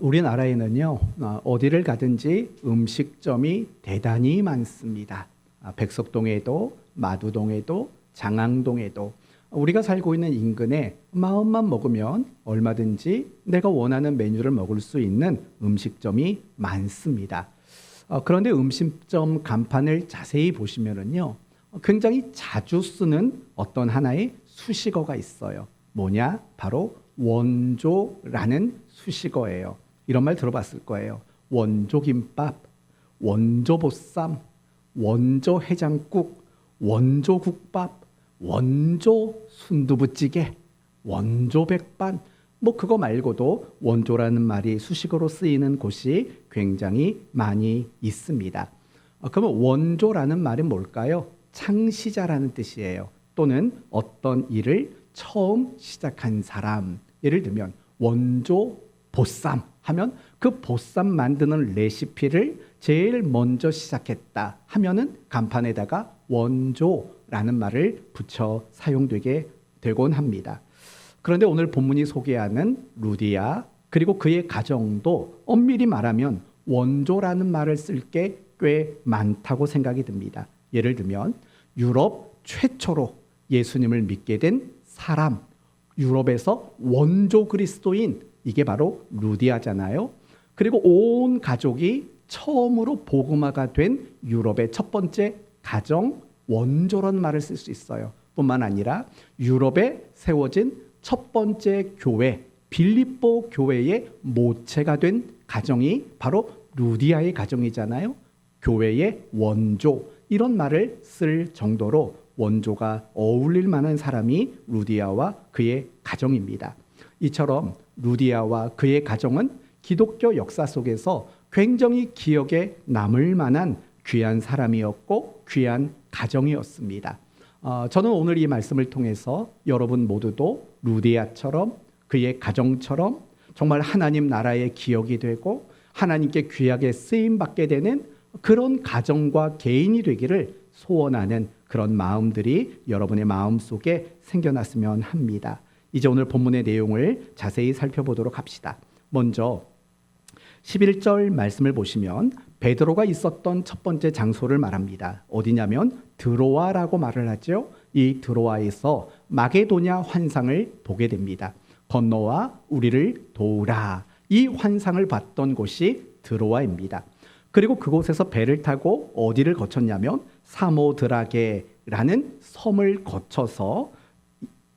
우리나라에는요, 어디를 가든지 음식점이 대단히 많습니다. 백석동에도, 마두동에도, 장항동에도 우리가 살고 있는 인근에 마음만 먹으면 얼마든지 내가 원하는 메뉴를 먹을 수 있는 음식점이 많습니다. 그런데 음식점 간판을 자세히 보시면은요, 굉장히 자주 쓰는 어떤 하나의 수식어가 있어요. 뭐냐? 바로 원조라는 수식어예요. 이런 말 들어봤을 거예요. 원조김밥, 원조보쌈, 원조해장국, 원조국밥, 원조 순두부찌개, 원조백반. 그거 말고도 원조라는 말이 수식어로 쓰이는 곳이 굉장히 많이 있습니다. 그러면 원조라는 말은 뭘까요? 창시자라는 뜻이에요. 또는 어떤 일을 처음 시작한 사람. 예를 들면 원조 보쌈 하면 그 보쌈 만드는 레시피를 제일 먼저 시작했다 하면은 간판에다가 원조라는 말을 붙여 사용되게 되곤 합니다. 그런데 오늘 본문이 소개하는 루디아 그리고 그의 가정도 엄밀히 말하면 원조라는 말을 쓸 게 꽤 많다고 생각이 듭니다. 예를 들면 유럽 최초로 예수님을 믿게 된 사람, 유럽에서 원조 그리스도인, 이게 바로 루디아잖아요. 그리고 온 가족이 처음으로 복음화가 된 유럽의 첫 번째 가정, 원조라는 말을 쓸 수 있어요. 뿐만 아니라 유럽에 세워진 첫 번째 교회, 빌립보 교회의 모체가 된 가정이 바로 루디아의 가정이잖아요. 교회의 원조, 이런 말을 쓸 정도로 원조가 어울릴 만한 사람이 루디아와 그의 가정입니다. 이처럼 루디아와 그의 가정은 기독교 역사 속에서 굉장히 기억에 남을 만한 귀한 사람이었고 귀한 가정이었습니다. 저는 오늘 이 말씀을 통해서 여러분 모두도 루디아처럼 그의 가정처럼 정말 하나님 나라의 기억이 되고 하나님께 귀하게 쓰임받게 되는 그런 가정과 개인이 되기를 소원하는 그런 마음들이 여러분의 마음속에 생겨났으면 합니다. 이제 오늘 본문의 내용을 자세히 살펴보도록 합시다. 먼저 11절 말씀을 보시면 베드로가 있었던 첫 번째 장소를 말합니다. 어디냐면 드로아라고 말을 하죠. 이 드로아에서 마게도냐 환상을 보게 됩니다. 건너와 우리를 도우라. 이 환상을 봤던 곳이 드로아입니다. 그리고 그곳에서 배를 타고 어디를 거쳤냐면 사모드라게라는 섬을 거쳐서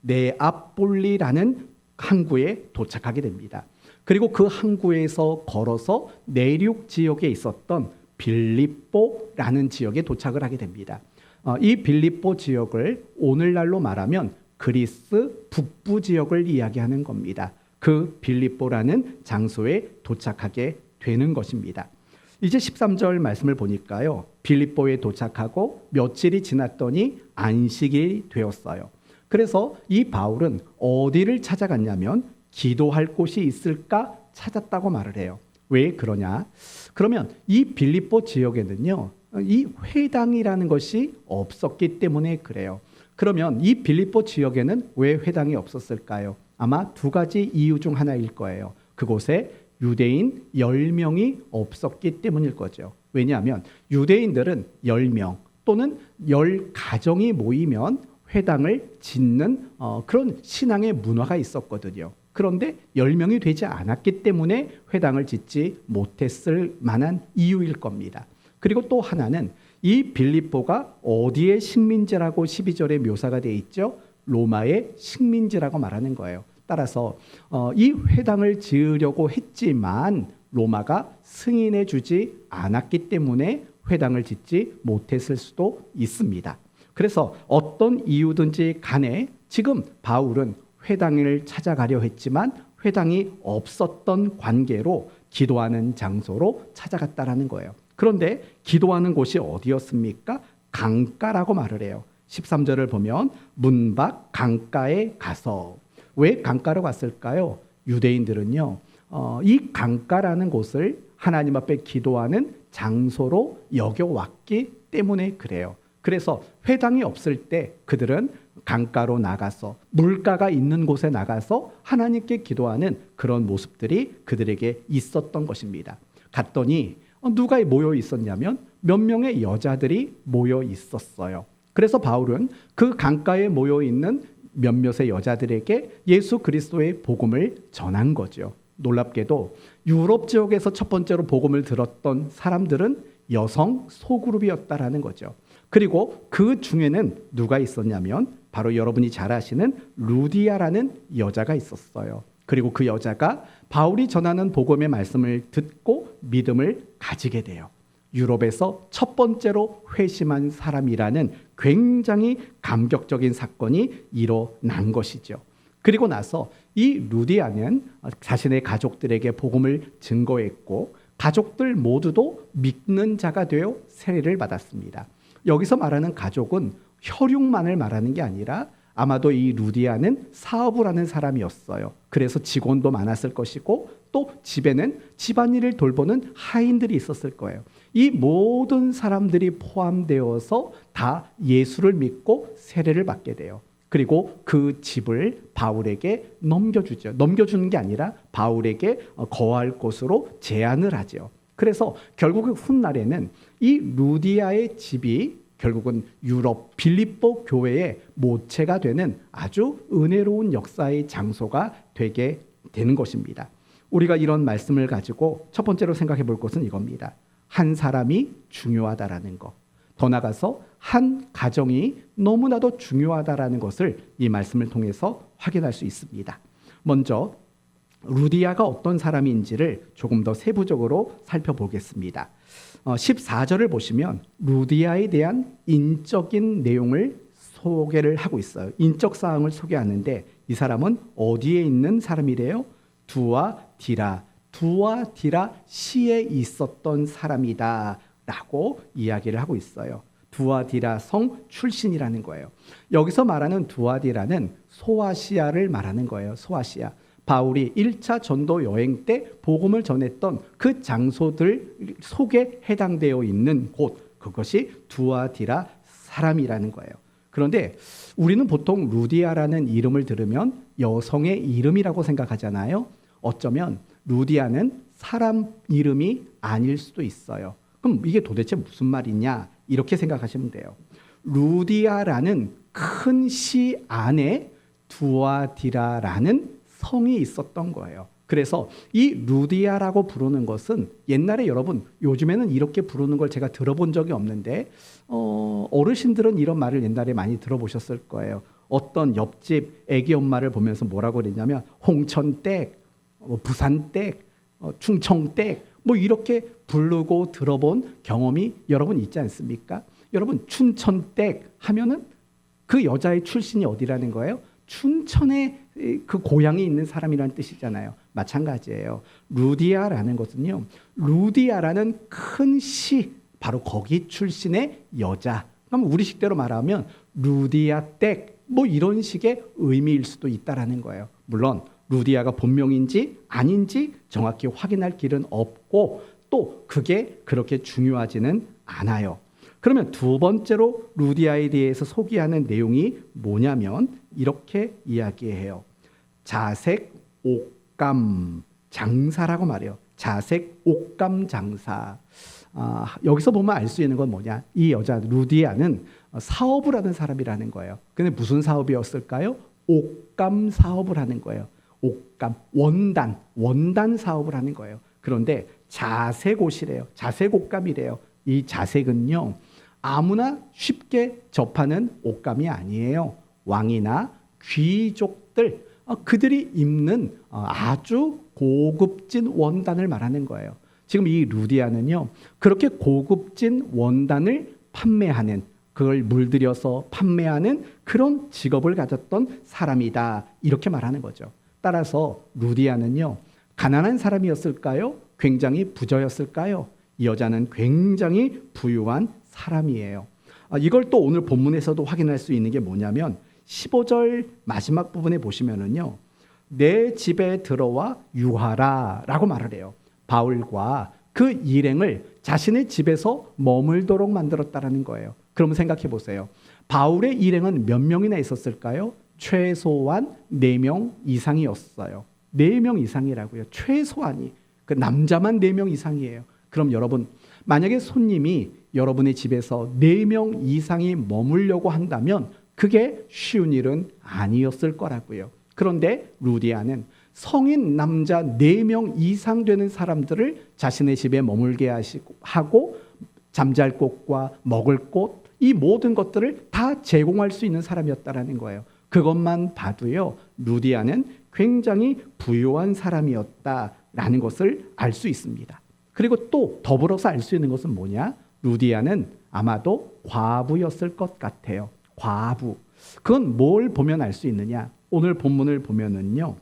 네아폴리라는 항구에 도착하게 됩니다. 그리고 그 항구에서 걸어서 내륙 지역에 있었던 빌립보라는 지역에 도착을 하게 됩니다. 이 빌립보 지역을 오늘날로 말하면 그리스 북부 지역을 이야기하는 겁니다. 그 빌립보라는 장소에 도착하게 되는 것입니다. 이제 13절 말씀을 보니까요. 빌립보에 도착하고 며칠이 지났더니 안식일이 되었어요. 그래서 이 바울은 어디를 찾아갔냐면 기도할 곳이 있을까 찾았다고 말을 해요. 왜 그러냐? 그러면 이 빌립보 지역에는요. 이 회당이라는 것이 없었기 때문에 그래요. 그러면 이 빌립보 지역에는 왜 회당이 없었을까요? 아마 두 가지 이유 중 하나일 거예요. 그곳에 유대인 10명이 없었기 때문일 거죠. 왜냐하면 유대인들은 10명 또는 10가정이 모이면 회당을 짓는 그런 신앙의 문화가 있었거든요. 그런데 10명이 되지 않았기 때문에 회당을 짓지 못했을 만한 이유일 겁니다. 그리고 또 하나는 이 빌립보가 어디의 식민지라고 12절에 묘사가 되어 있죠? 로마의 식민지라고 말하는 거예요. 따라서 이 회당을 지으려고 했지만 로마가 승인해 주지 않았기 때문에 회당을 짓지 못했을 수도 있습니다. 그래서 어떤 이유든지 간에 지금 바울은 회당을 찾아가려 했지만 회당이 없었던 관계로 기도하는 장소로 찾아갔다라는 거예요. 그런데 기도하는 곳이 어디였습니까? 강가라고 말을 해요. 13절을 보면 문 밖 강가에 가서. 왜 강가로 갔을까요? 유대인들은요, 이 강가라는 곳을 하나님 앞에 기도하는 장소로 여겨왔기 때문에 그래요. 그래서 회당이 없을 때 그들은 강가로 나가서 물가가 있는 곳에 나가서 하나님께 기도하는 그런 모습들이 그들에게 있었던 것입니다. 갔더니 누가 모여 있었냐면 몇 명의 여자들이 모여 있었어요. 그래서 바울은 그 강가에 모여 있는 몇몇의 여자들에게 예수 그리스도의 복음을 전한 거죠. 놀랍게도 유럽 지역에서 첫 번째로 복음을 들었던 사람들은 여성 소그룹이었다라는 거죠. 그리고 그 중에는 누가 있었냐면 바로 여러분이 잘 아시는 루디아라는 여자가 있었어요. 그리고 그 여자가 바울이 전하는 복음의 말씀을 듣고 믿음을 가지게 돼요. 유럽에서 첫 번째로 회심한 사람이라는 굉장히 감격적인 사건이 일어난 것이죠. 그리고 나서 이 루디아는 자신의 가족들에게 복음을 증거했고 가족들 모두도 믿는 자가 되어 세례를 받았습니다. 여기서 말하는 가족은 혈육만을 말하는 게 아니라 아마도 이 루디아는 사업을 하는 사람이었어요. 그래서 직원도 많았을 것이고 또 집에는 집안일을 돌보는 하인들이 있었을 거예요. 이 모든 사람들이 포함되어서 다 예수를 믿고 세례를 받게 돼요. 그리고 그 집을 바울에게 넘겨주죠. 넘겨주는 게 아니라 바울에게 거할 곳으로 제안을 하죠. 그래서 결국 훗날에는 이 루디아의 집이 결국은 유럽 빌립보 교회의 모체가 되는 아주 은혜로운 역사의 장소가 되게 되는 것입니다. 우리가 이런 말씀을 가지고 첫 번째로 생각해 볼 것은 이겁니다. 한 사람이 중요하다라는 것. 더 나아가서 한 가정이 너무나도 중요하다라는 것을 이 말씀을 통해서 확인할 수 있습니다. 먼저 루디아가 어떤 사람인지를 조금 더 세부적으로 살펴보겠습니다. 14절을 보시면 루디아에 대한 인적인 내용을 소개를 하고 있어요. 인적 사항을 소개하는데 이 사람은 어디에 있는 사람이래요? 두아디라 시에 있었던 사람이다 라고 이야기를 하고 있어요. 두아디라 성 출신이라는 거예요. 여기서 말하는 두아디라는 소아시아를 말하는 거예요. 소아시아. 바울이 1차 전도 여행 때 복음을 전했던 그 장소들 속에 해당되어 있는 곳, 그것이 두아디라 사람이라는 거예요. 그런데 우리는 보통 루디아라는 이름을 들으면 여성의 이름이라고 생각하잖아요. 어쩌면 루디아는 사람 이름이 아닐 수도 있어요. 그럼 이게 도대체 무슨 말이냐? 이렇게 생각하시면 돼요. 루디아라는 큰 시 안에 두아디라라는 성이 있었던 거예요. 그래서 이 루디아라고 부르는 것은 옛날에 여러분 요즘에는 이렇게 부르는 걸 제가 들어본 적이 없는데 어르신들은 이런 말을 옛날에 많이 들어보셨을 거예요. 어떤 옆집 애기 엄마를 보면서 뭐라고 그랬냐면 홍천댁, 부산댁, 충청댁 뭐 이렇게 부르고 들어본 경험이 여러분 있지 않습니까? 여러분 춘천댁 하면은 그 여자의 출신이 어디라는 거예요? 춘천에 그 고향이 있는 사람이라는 뜻이잖아요. 마찬가지예요. 루디아라는 것은요. 루디아라는 큰 시 바로 거기 출신의 여자. 그럼 우리 식대로 말하면 루디아 댁 뭐 이런 식의 의미일 수도 있다라는 거예요. 물론 루디아가 본명인지 아닌지 정확히 확인할 길은 없고 또 그게 그렇게 중요하지는 않아요. 그러면 두 번째로 루디아에 대해서 소개하는 내용이 뭐냐면 이렇게 이야기해요. 자색 옥감 장사라고 말해요. 자색 옥감 장사. 여기서 보면 알 수 있는 건 뭐냐? 이 여자 루디아는 사업을 하는 사람이라는 거예요. 근데 무슨 사업이었을까요? 옥감 사업을 하는 거예요. 옥감, 원단 사업을 하는 거예요. 그런데 자색 옷이래요. 자색 옥감이래요. 이 자색은요, 아무나 쉽게 접하는 옷감이 아니에요. 왕이나 귀족들, 그들이 입는 아주 고급진 원단을 말하는 거예요. 지금 이 루디아는요, 그렇게 고급진 원단을 판매하는, 그걸 물들여서 판매하는 그런 직업을 가졌던 사람이다. 이렇게 말하는 거죠. 따라서 루디아는요, 가난한 사람이었을까요? 굉장히 부자였을까요? 이 여자는 굉장히 부유한 사람이에요. 이걸 또 오늘 본문에서도 확인할 수 있는 게 뭐냐면 15절 마지막 부분에 보시면은요, 내 집에 들어와 유하라 라고 말을 해요. 바울과 그 일행을 자신의 집에서 머물도록 만들었다라는 거예요. 그러면 생각해 보세요. 바울의 일행은 몇 명이나 있었을까요? 최소한 4명 이상이었어요. 4명 이상이라고요. 최소한이. 그 남자만 4명 이상이에요. 그럼 여러분, 만약에 손님이 여러분의 집에서 4명 이상이 머물려고 한다면 그게 쉬운 일은 아니었을 거라고요. 그런데 루디아는 성인 남자 4명 이상 되는 사람들을 자신의 집에 머물게 하고 잠잘 곳과 먹을 곳, 이 모든 것들을 다 제공할 수 있는 사람이었다라는 거예요. 그것만 봐도요, 루디아는 굉장히 부유한 사람이었다라는 것을 알 수 있습니다. 그리고 또 더불어서 알 수 있는 것은 뭐냐? 루디아는 아마도 과부였을 것 같아요. 과부. 그건 뭘 보면 알 수 있느냐? 오늘 본문을 보면은요,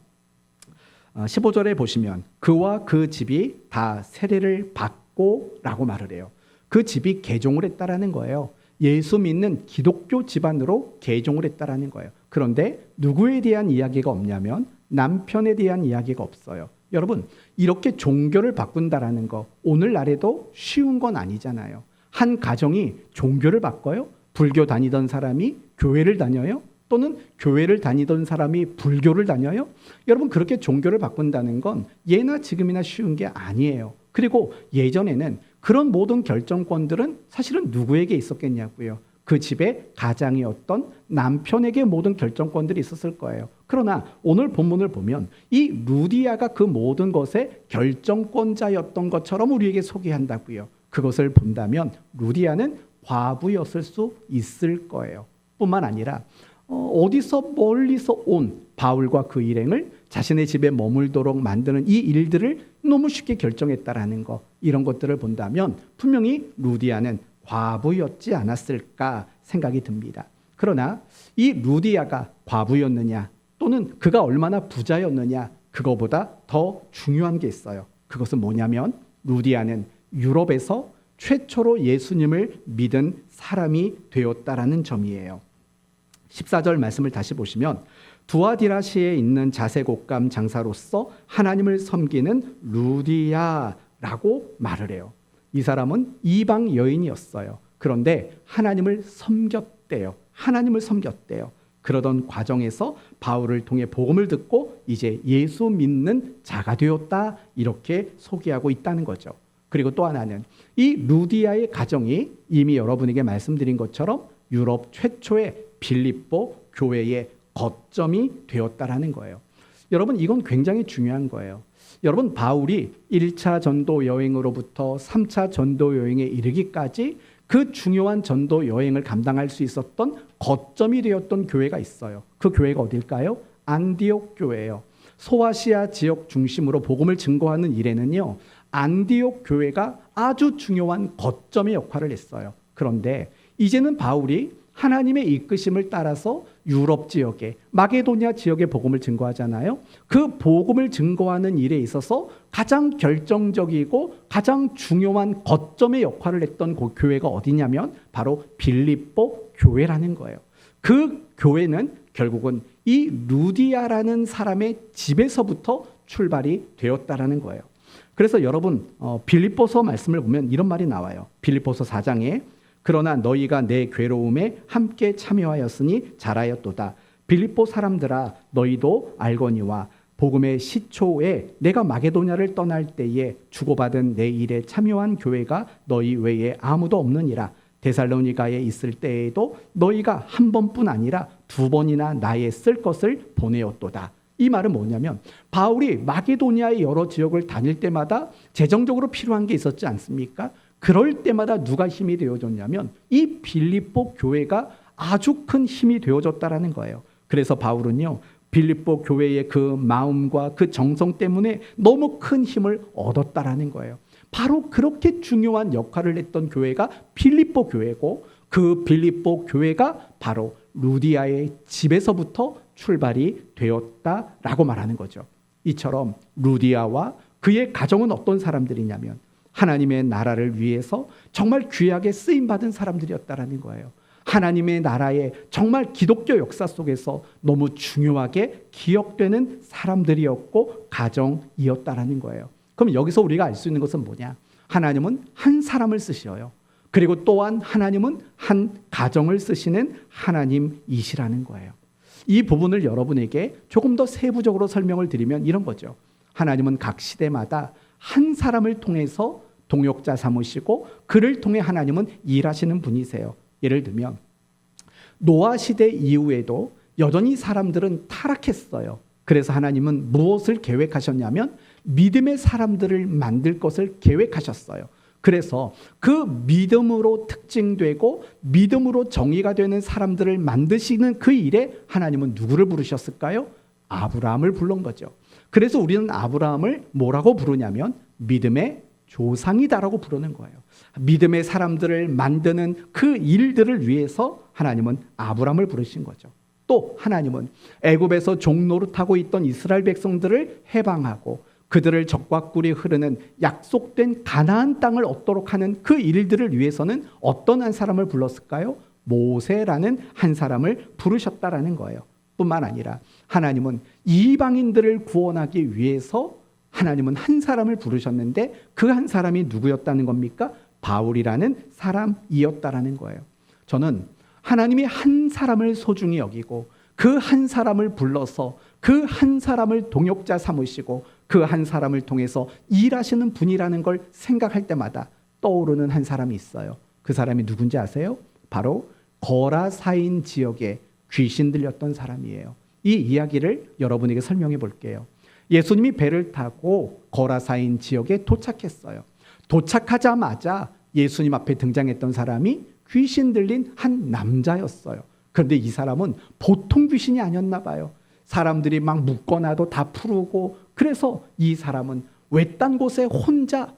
15절에 보시면 그와 그 집이 다 세례를 받고 라고 말을 해요. 그 집이 개종을 했다라는 거예요. 예수 믿는 기독교 집안으로 개종을 했다라는 거예요. 그런데 누구에 대한 이야기가 없냐면 남편에 대한 이야기가 없어요. 여러분, 이렇게 종교를 바꾼다라는 거 오늘날에도 쉬운 건 아니잖아요. 한 가정이 종교를 바꿔요? 불교 다니던 사람이 교회를 다녀요? 또는 교회를 다니던 사람이 불교를 다녀요? 여러분, 그렇게 종교를 바꾼다는 건 예나 지금이나 쉬운 게 아니에요. 그리고 예전에는 그런 모든 결정권들은 사실은 누구에게 있었겠냐고요. 그 집의 가장이었던 남편에게 모든 결정권들이 있었을 거예요. 그러나 오늘 본문을 보면 이 루디아가 그 모든 것의 결정권자였던 것처럼 우리에게 소개한다고요. 그것을 본다면 루디아는 과부였을 수 있을 거예요. 뿐만 아니라 어디서 멀리서 온 바울과 그 일행을 자신의 집에 머물도록 만드는 이 일들을 너무 쉽게 결정했다라는 거, 이런 것들을 본다면 분명히 루디아는 과부였지 않았을까 생각이 듭니다. 그러나 이 루디아가 과부였느냐 또는 그가 얼마나 부자였느냐, 그거보다 더 중요한 게 있어요. 그것은 뭐냐면 루디아는 유럽에서 최초로 예수님을 믿은 사람이 되었다라는 점이에요. 14절 말씀을 다시 보시면 두아디라시에 있는 자색옷감 장사로서 하나님을 섬기는 루디아라고 말을 해요. 이 사람은 이방 여인이었어요. 그런데 하나님을 섬겼대요. 하나님을 섬겼대요. 그러던 과정에서 바울을 통해 복음을 듣고 이제 예수 믿는 자가 되었다, 이렇게 소개하고 있다는 거죠. 그리고 또 하나는 이 루디아의 가정이 이미 여러분에게 말씀드린 것처럼 유럽 최초의 빌립보 교회의 거점이 되었다라는 거예요. 여러분, 이건 굉장히 중요한 거예요. 여러분, 바울이 1차 전도 여행으로부터 3차 전도 여행에 이르기까지 그 중요한 전도 여행을 감당할 수 있었던 거점이 되었던 교회가 있어요. 그 교회가 어딜까요? 안디옥 교회예요. 소아시아 지역 중심으로 복음을 증거하는 일에는요, 안디옥 교회가 아주 중요한 거점의 역할을 했어요. 그런데 이제는 바울이 하나님의 이끄심을 따라서 유럽 지역에, 마게도냐 지역의 복음을 증거하잖아요. 그 복음을 증거하는 일에 있어서 가장 결정적이고 가장 중요한 거점의 역할을 했던 그 교회가 어디냐면 바로 빌립보 교회라는 거예요. 그 교회는 결국은 이 루디아라는 사람의 집에서부터 출발이 되었다라는 거예요. 그래서 여러분, 빌립보서 말씀을 보면 이런 말이 나와요. 빌립보서 4장에 그러나 너희가 내 괴로움에 함께 참여하였으니 잘하였도다. 빌립보 사람들아, 너희도 알거니와 복음의 시초에 내가 마게도냐를 떠날 때에 주고받은 내 일에 참여한 교회가 너희 외에 아무도 없느니라. 데살로니가에 있을 때에도 너희가 한 번뿐 아니라 2번이나 나의 쓸 것을 보내었도다. 이 말은 뭐냐면 바울이 마게도냐의 여러 지역을 다닐 때마다 재정적으로 필요한 게 있었지 않습니까? 그럴 때마다 누가 힘이 되어줬냐면 이 빌립보 교회가 아주 큰 힘이 되어줬다라는 거예요. 그래서 바울은요, 빌립보 교회의 그 마음과 그 정성 때문에 너무 큰 힘을 얻었다라는 거예요. 바로 그렇게 중요한 역할을 했던 교회가 빌립보 교회고, 그 빌립보 교회가 바로 루디아의 집에서부터 출발이 되었다라고 말하는 거죠. 이처럼 루디아와 그의 가정은 어떤 사람들이냐면 하나님의 나라를 위해서 정말 귀하게 쓰임받은 사람들이었다라는 거예요. 하나님의 나라의 정말 기독교 역사 속에서 너무 중요하게 기억되는 사람들이었고 가정이었다라는 거예요. 그럼 여기서 우리가 알 수 있는 것은 뭐냐? 하나님은 한 사람을 쓰셔요. 그리고 또한 하나님은 한 가정을 쓰시는 하나님이시라는 거예요. 이 부분을 여러분에게 조금 더 세부적으로 설명을 드리면 이런 거죠. 하나님은 각 시대마다 한 사람을 통해서 동역자 삼으시고 그를 통해 하나님은 일하시는 분이세요. 예를 들면 노아 시대 이후에도 여전히 사람들은 타락했어요. 그래서 하나님은 무엇을 계획하셨냐면 믿음의 사람들을 만들 것을 계획하셨어요. 그래서 그 믿음으로 특징되고 믿음으로 정의가 되는 사람들을 만드시는 그 일에 하나님은 누구를 부르셨을까요? 아브라함을 부른 거죠. 그래서 우리는 아브라함을 뭐라고 부르냐면 믿음의 조상이다라고 부르는 거예요. 믿음의 사람들을 만드는 그 일들을 위해서 하나님은 아브라함을 부르신 거죠. 또 하나님은 애굽에서 종노릇하고 있던 이스라엘 백성들을 해방하고 그들을 적과 꿀이 흐르는 약속된 가나안 땅을 얻도록 하는 그 일들을 위해서는 어떤 한 사람을 불렀을까요? 모세라는 한 사람을 부르셨다라는 거예요. 뿐만 아니라 하나님은 이방인들을 구원하기 위해서 하나님은 한 사람을 부르셨는데 그 한 사람이 누구였다는 겁니까? 바울이라는 사람이었다라는 거예요. 저는 하나님이 한 사람을 소중히 여기고 그 한 사람을 불러서 그 한 사람을 동역자 삼으시고 그 한 사람을 통해서 일하시는 분이라는 걸 생각할 때마다 떠오르는 한 사람이 있어요. 그 사람이 누군지 아세요? 바로 거라사인 지역에 귀신 들렸던 사람이에요. 이 이야기를 여러분에게 설명해 볼게요. 예수님이 배를 타고 거라사인 지역에 도착했어요. 도착하자마자 예수님 앞에 등장했던 사람이 귀신 들린 한 남자였어요. 그런데 이 사람은 보통 귀신이 아니었나 봐요. 사람들이 막 묶어놔도 다 풀고, 그래서 이 사람은 외딴 곳에 혼자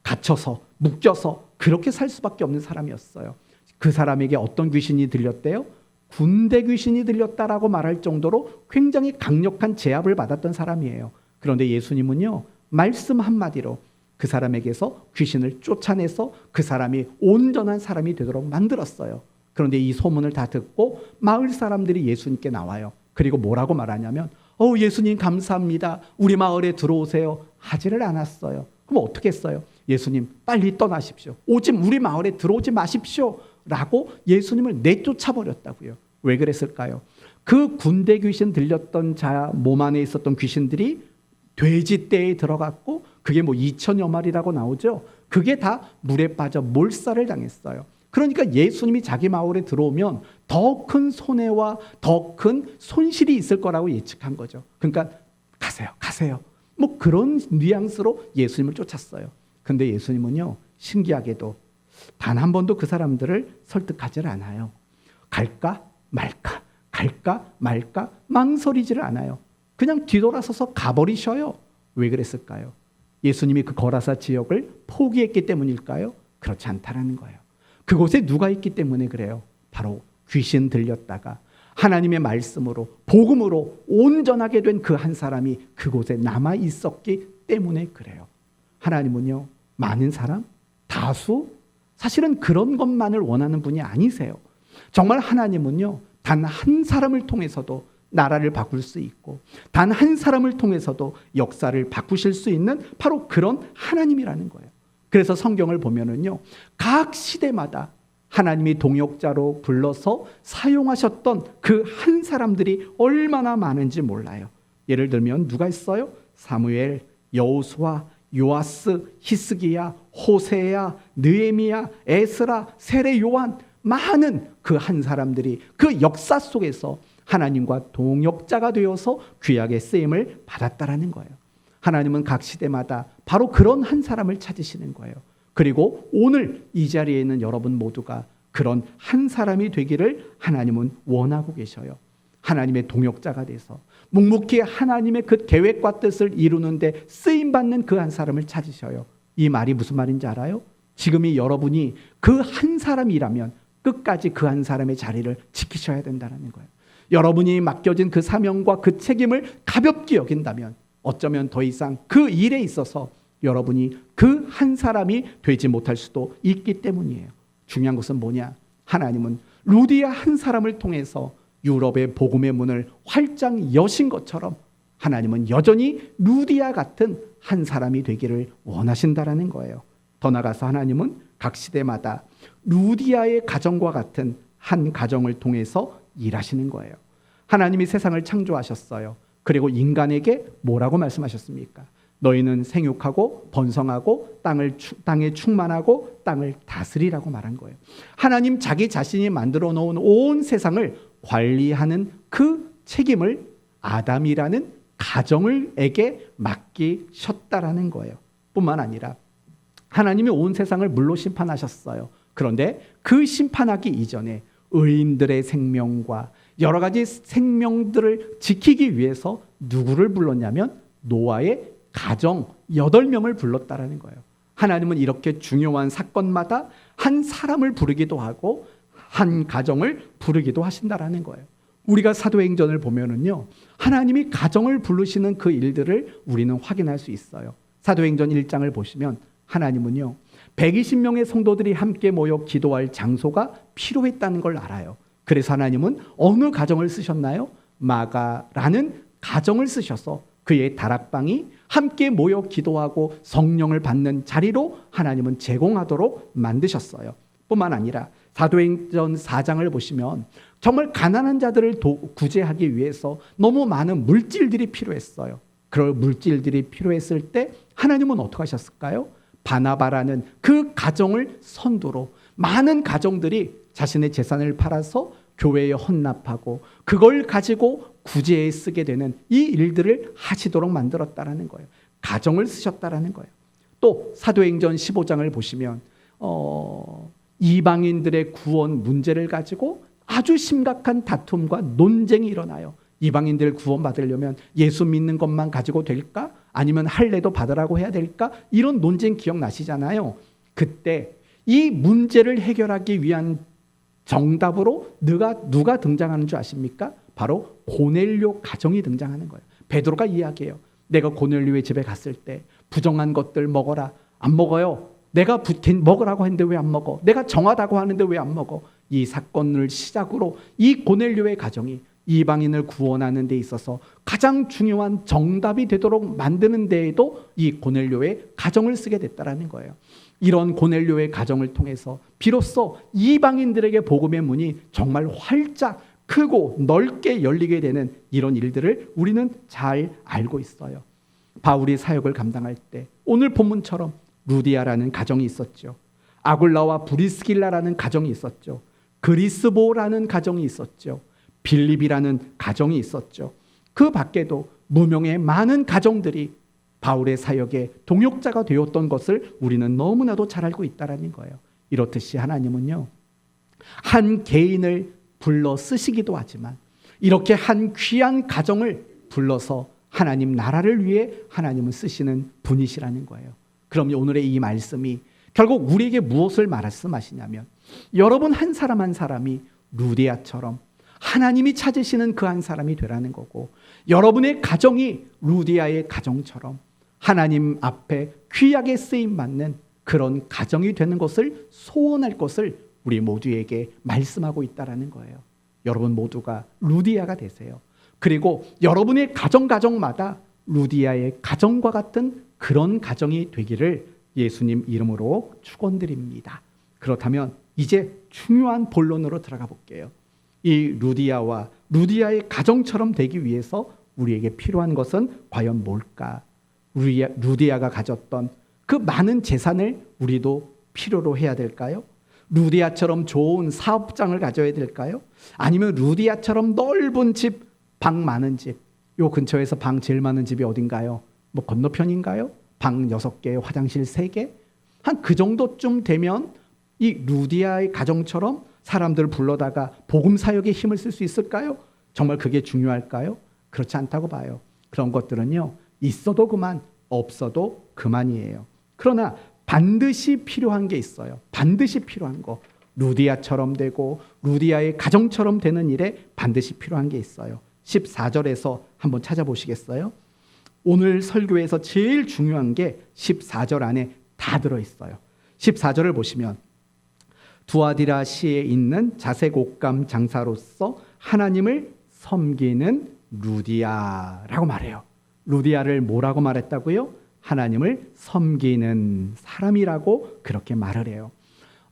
갇혀서 묶여서 그렇게 살 수밖에 없는 사람이었어요. 그 사람에게 어떤 귀신이 들렸대요? 군대 귀신이 들렸다라고 말할 정도로 굉장히 강력한 제압을 받았던 사람이에요. 그런데 예수님은요, 말씀 한마디로 그 사람에게서 귀신을 쫓아내서 그 사람이 온전한 사람이 되도록 만들었어요. 그런데 이 소문을 다 듣고 마을 사람들이 예수님께 나와요. 그리고 뭐라고 말하냐면 예수님 감사합니다. 우리 마을에 들어오세요. 하지를 않았어요. 그럼 어떻게 했어요? 예수님 빨리 떠나십시오. 오직 우리 마을에 들어오지 마십시오. 라고 예수님을 내쫓아 버렸다고요. 왜 그랬을까요? 그 군대 귀신 들렸던 자 몸 안에 있었던 귀신들이 돼지떼에 들어갔고 그게 2천여 마리라고 나오죠. 그게 다 물에 빠져 몰살을 당했어요. 그러니까 예수님이 자기 마을에 들어오면 더 큰 손해와 더 큰 손실이 있을 거라고 예측한 거죠. 그러니까 가세요. 그런 뉘앙스로 예수님을 쫓았어요. 근데 예수님은요, 신기하게도 단 한 번도 그 사람들을 설득하지 않아요. 갈까 말까 망설이지를 않아요. 그냥 뒤돌아서서 가버리셔요. 왜 그랬을까요? 예수님이 그 거라사 지역을 포기했기 때문일까요? 그렇지 않다라는 거예요. 그곳에 누가 있기 때문에 그래요? 바로 귀신 들렸다가 하나님의 말씀으로 복음으로 온전하게 된 그 한 사람이 그곳에 남아 있었기 때문에 그래요. 하나님은요, 많은 사람, 다수, 사실은 그런 것만을 원하는 분이 아니세요. 정말 하나님은요, 단 한 사람을 통해서도 나라를 바꿀 수 있고 단 한 사람을 통해서도 역사를 바꾸실 수 있는 바로 그런 하나님이라는 거예요. 그래서 성경을 보면은요, 각 시대마다 하나님이 동역자로 불러서 사용하셨던 그 한 사람들이 얼마나 많은지 몰라요. 예를 들면 누가 있어요? 사무엘, 여호수아, 요아스, 히스기야, 호세야, 느헤미야, 에스라, 세례 요한, 많은 그 한 사람들이 그 역사 속에서 하나님과 동역자가 되어서 귀하게 쓰임을 받았다라는 거예요. 하나님은 각 시대마다 바로 그런 한 사람을 찾으시는 거예요. 그리고 오늘 이 자리에 있는 여러분 모두가 그런 한 사람이 되기를 하나님은 원하고 계셔요. 하나님의 동역자가 돼서 묵묵히 하나님의 그 계획과 뜻을 이루는데 쓰임받는 그 한 사람을 찾으셔요. 이 말이 무슨 말인지 알아요? 지금이 여러분이 그 한 사람이라면 끝까지 그 한 사람의 자리를 지키셔야 된다는 거예요. 여러분이 맡겨진 그 사명과 그 책임을 가볍게 여긴다면 어쩌면 더 이상 그 일에 있어서 여러분이 그 한 사람이 되지 못할 수도 있기 때문이에요. 중요한 것은 뭐냐? 하나님은 루디아 한 사람을 통해서 유럽의 복음의 문을 활짝 여신 것처럼 하나님은 여전히 루디아 같은 한 사람이 되기를 원하신다라는 거예요. 더 나아가서 하나님은 각 시대마다 루디아의 가정과 같은 한 가정을 통해서 일하시는 거예요. 하나님이 세상을 창조하셨어요. 그리고 인간에게 뭐라고 말씀하셨습니까? 너희는 생육하고 번성하고 땅에 충만하고 땅을 다스리라고 말한 거예요. 하나님 자기 자신이 만들어 놓은 온 세상을 관리하는 그 책임을 아담이라는 가정에게 맡기셨다라는 거예요. 뿐만 아니라 하나님이 온 세상을 물로 심판하셨어요. 그런데 그 심판하기 이전에 의인들의 생명과 여러 가지 생명들을 지키기 위해서 누구를 불렀냐면 노아의 가정 8명을 불렀다라는 거예요. 하나님은 이렇게 중요한 사건마다 한 사람을 부르기도 하고 한 가정을 부르기도 하신다라는 거예요. 우리가 사도행전을 보면은요, 하나님이 가정을 부르시는 그 일들을 우리는 확인할 수 있어요. 사도행전 1장을 보시면 하나님은요, 120명의 성도들이 함께 모여 기도할 장소가 필요했다는 걸 알아요. 그래서 하나님은 어느 가정을 쓰셨나요? 마가라는 가정을 쓰셔서 그의 다락방이 함께 모여 기도하고 성령을 받는 자리로 하나님은 제공하도록 만드셨어요. 뿐만 아니라 사도행전 4장을 보시면 정말 가난한 자들을 구제하기 위해서 너무 많은 물질들이 필요했어요. 그런 물질들이 필요했을 때 하나님은 어떻게 하셨을까요? 바나바라는 그 가정을 선두로 많은 가정들이 자신의 재산을 팔아서 교회에 헌납하고 그걸 가지고 구제에 쓰게 되는 이 일들을 하시도록 만들었다라는 거예요. 가정을 쓰셨다라는 거예요. 또 사도행전 15장을 보시면 이방인들의 구원 문제를 가지고 아주 심각한 다툼과 논쟁이 일어나요. 이방인들 구원 받으려면 예수 믿는 것만 가지고 될까? 아니면 할례도 받으라고 해야 될까? 이런 논쟁 기억나시잖아요. 그때 이 문제를 해결하기 위한 정답으로 누가 등장하는 줄 아십니까? 바로 고넬료 가정이 등장하는 거예요. 베드로가 이야기해요. 내가 고넬료의 집에 갔을 때 부정한 것들 먹어라. 안 먹어요. 내가 먹으라고 했는데 왜 안 먹어? 내가 정하다고 하는데 왜 안 먹어? 이 사건을 시작으로 이 고넬료의 가정이 이방인을 구원하는 데 있어서 가장 중요한 정답이 되도록 만드는 데에도 이 고넬료의 가정을 쓰게 됐다라는 거예요. 이런 고넬료의 가정을 통해서 비로소 이방인들에게 복음의 문이 정말 활짝 크고 넓게 열리게 되는 이런 일들을 우리는 잘 알고 있어요. 바울이 사역을 감당할 때 오늘 본문처럼 루디아라는 가정이 있었죠. 아굴라와 브리스길라라는 가정이 있었죠. 그리스보라는 가정이 있었죠. 빌립이라는 가정이 있었죠. 그 밖에도 무명의 많은 가정들이 바울의 사역의 동역자가 되었던 것을 우리는 너무나도 잘 알고 있다는 거예요. 이렇듯이 하나님은요, 한 개인을 불러 쓰시기도 하지만 이렇게 한 귀한 가정을 불러서 하나님 나라를 위해 하나님은 쓰시는 분이시라는 거예요. 그럼 오늘의 이 말씀이 결국 우리에게 무엇을 말씀하시냐면, 여러분 한 사람 한 사람이 루디아처럼 하나님이 찾으시는 그 한 사람이 되라는 거고, 여러분의 가정이 루디아의 가정처럼 하나님 앞에 귀하게 쓰임받는 그런 가정이 되는 것을 소원할 것을 우리 모두에게 말씀하고 있다는 거예요. 여러분 모두가 루디아가 되세요. 그리고 여러분의 가정마다 루디아의 가정과 같은 그런 가정이 되기를 예수님 이름으로 축원드립니다. 그렇다면 이제 중요한 본론으로 들어가 볼게요. 이 루디아와 루디아의 가정처럼 되기 위해서 우리에게 필요한 것은 과연 뭘까? 루디아가 가졌던 그 많은 재산을 우리도 필요로 해야 될까요? 루디아처럼 좋은 사업장을 가져야 될까요? 아니면 루디아처럼 넓은 집, 방 많은 집, 요 근처에서 방 제일 많은 집이 어딘가요? 뭐 건너편인가요? 방 6개, 화장실 3개? 한 그 정도쯤 되면 이 루디아의 가정처럼 사람들을 불러다가 복음 사역에 힘을 쓸 수 있을까요? 정말 그게 중요할까요? 그렇지 않다고 봐요. 그런 것들은요, 있어도 그만, 없어도 그만이에요. 그러나 반드시 필요한 게 있어요. 반드시 필요한 거. 루디아처럼 되고 루디아의 가정처럼 되는 일에 반드시 필요한 게 있어요. 14절에서 한번 찾아보시겠어요? 오늘 설교에서 제일 중요한 게 14절 안에 다 들어있어요. 14절을 보시면 두아디라시에 있는 자색 옷감 장사로서 하나님을 섬기는 루디아라고 말해요. 루디아를 뭐라고 말했다고요? 하나님을 섬기는 사람이라고 그렇게 말을 해요.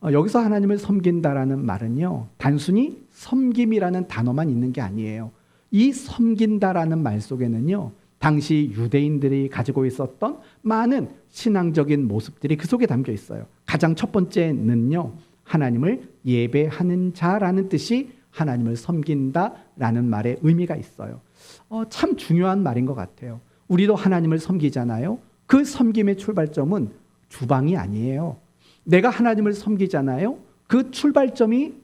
여기서 하나님을 섬긴다라는 말은요, 단순히 섬김이라는 단어만 있는 게 아니에요. 이 섬긴다라는 말 속에는요, 당시 유대인들이 가지고 있었던 많은 신앙적인 모습들이 그 속에 담겨 있어요. 가장 첫 번째는요, 하나님을 예배하는 자라는 뜻이 하나님을 섬긴다라는 말의 의미가 있어요. 참 중요한 말인 것 같아요. 우리도 하나님을 섬기잖아요. 그 섬김의 출발점은 주방이 아니에요. 내가 하나님을 섬기잖아요. 그 출발점이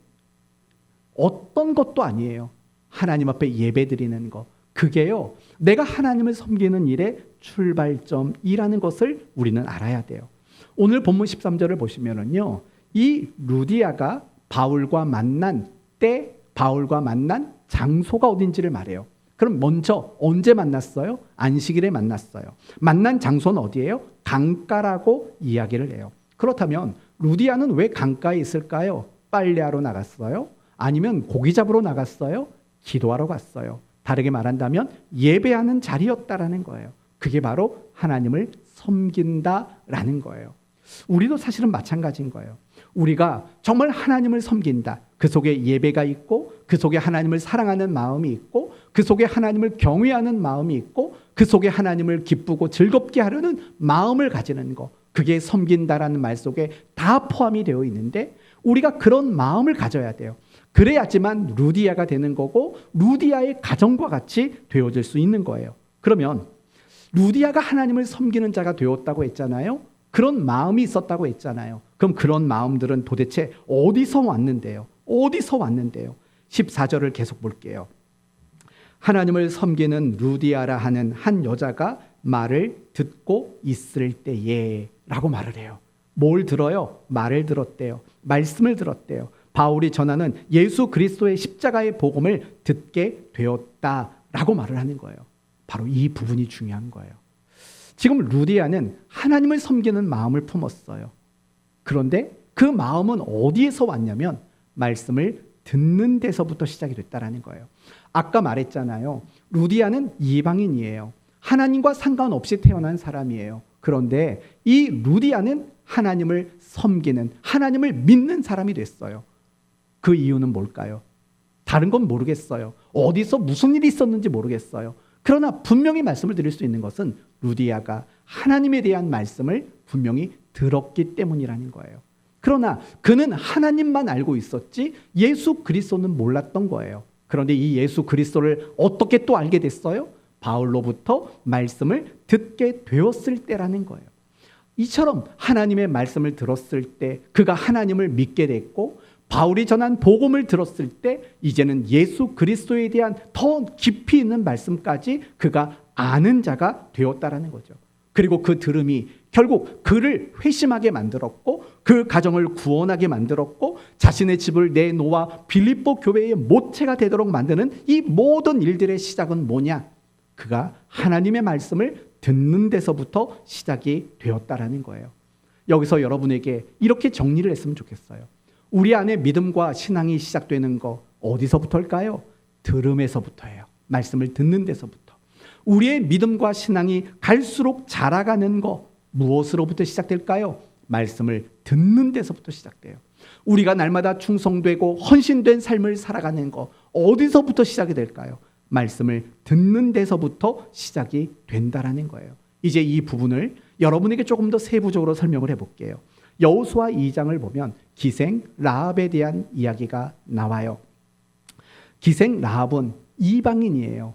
어떤 것도 아니에요. 하나님 앞에 예배드리는 것. 그게요, 내가 하나님을 섬기는 일의 출발점이라는 것을 우리는 알아야 돼요. 오늘 본문 13절을 보시면은요, 이 루디아가 바울과 만난 때, 바울과 만난 장소가 어딘지를 말해요. 그럼 먼저 언제 만났어요? 안식일에 만났어요. 만난 장소는 어디예요? 강가라고 이야기를 해요. 그렇다면 루디아는 왜 강가에 있을까요? 빨래하러 나갔어요? 아니면 고기 잡으러 나갔어요? 기도하러 갔어요. 다르게 말한다면 예배하는 자리였다라는 거예요. 그게 바로 하나님을 섬긴다라는 거예요. 우리도 사실은 마찬가지인 거예요. 우리가 정말 하나님을 섬긴다. 그 속에 예배가 있고, 그 속에 하나님을 사랑하는 마음이 있고, 그 속에 하나님을 경외하는 마음이 있고, 그 속에 하나님을 기쁘고 즐겁게 하려는 마음을 가지는 것. 그게 섬긴다라는 말 속에 다 포함이 되어 있는데, 우리가 그런 마음을 가져야 돼요. 그래야지만 루디아가 되는 거고, 루디아의 가정과 같이 되어질 수 있는 거예요. 그러면 루디아가 하나님을 섬기는 자가 되었다고 했잖아요. 그런 마음이 있었다고 했잖아요. 그럼 그런 마음들은 도대체 어디서 왔는데요? 어디서 왔는데요? 14절을 계속 볼게요. 하나님을 섬기는 루디아라 하는 한 여자가 말을 듣고 있을 때에 라고 말을 해요. 뭘 들어요? 말을 들었대요. 말씀을 들었대요. 바울이 전하는 예수 그리스도의 십자가의 복음을 듣게 되었다라고 말을 하는 거예요. 바로 이 부분이 중요한 거예요. 지금 루디아는 하나님을 섬기는 마음을 품었어요. 그런데 그 마음은 어디에서 왔냐면 말씀을 듣는 데서부터 시작이 됐다라는 거예요. 아까 말했잖아요. 루디아는 이방인이에요. 하나님과 상관없이 태어난 사람이에요. 그런데 이 루디아는 하나님을 섬기는, 하나님을 믿는 사람이 됐어요. 그 이유는 뭘까요? 다른 건 모르겠어요. 어디서 무슨 일이 있었는지 모르겠어요. 그러나 분명히 말씀을 드릴 수 있는 것은 루디아가 하나님에 대한 말씀을 분명히 들었기 때문이라는 거예요. 그러나 그는 하나님만 알고 있었지 예수 그리스도는 몰랐던 거예요. 그런데 이 예수 그리스도를 어떻게 또 알게 됐어요? 바울로부터 말씀을 듣게 되었을 때라는 거예요. 이처럼 하나님의 말씀을 들었을 때 그가 하나님을 믿게 됐고, 바울이 전한 복음을 들었을 때 이제는 예수 그리스도에 대한 더 깊이 있는 말씀까지 그가 아는 자가 되었다라는 거죠. 그리고 그 들음이 결국 그를 회심하게 만들었고, 그 가정을 구원하게 만들었고, 자신의 집을 내놓아 빌립보 교회의 모체가 되도록 만드는 이 모든 일들의 시작은 뭐냐? 그가 하나님의 말씀을 듣는 데서부터 시작이 되었다라는 거예요. 여기서 여러분에게 이렇게 정리를 했으면 좋겠어요. 우리 안에 믿음과 신앙이 시작되는 거 어디서부터일까요? 들음에서부터예요. 말씀을 듣는 데서부터. 우리의 믿음과 신앙이 갈수록 자라가는 거 무엇으로부터 시작될까요? 말씀을 듣는 데서부터 시작돼요. 우리가 날마다 충성되고 헌신된 삶을 살아가는 거 어디서부터 시작이 될까요? 말씀을 듣는 데서부터 시작이 된다라는 거예요. 이제 이 부분을 여러분에게 조금 더 세부적으로 설명을 해볼게요. 여호수아 2장을 보면 기생 라합에 대한 이야기가 나와요. 기생 라합은 이방인이에요.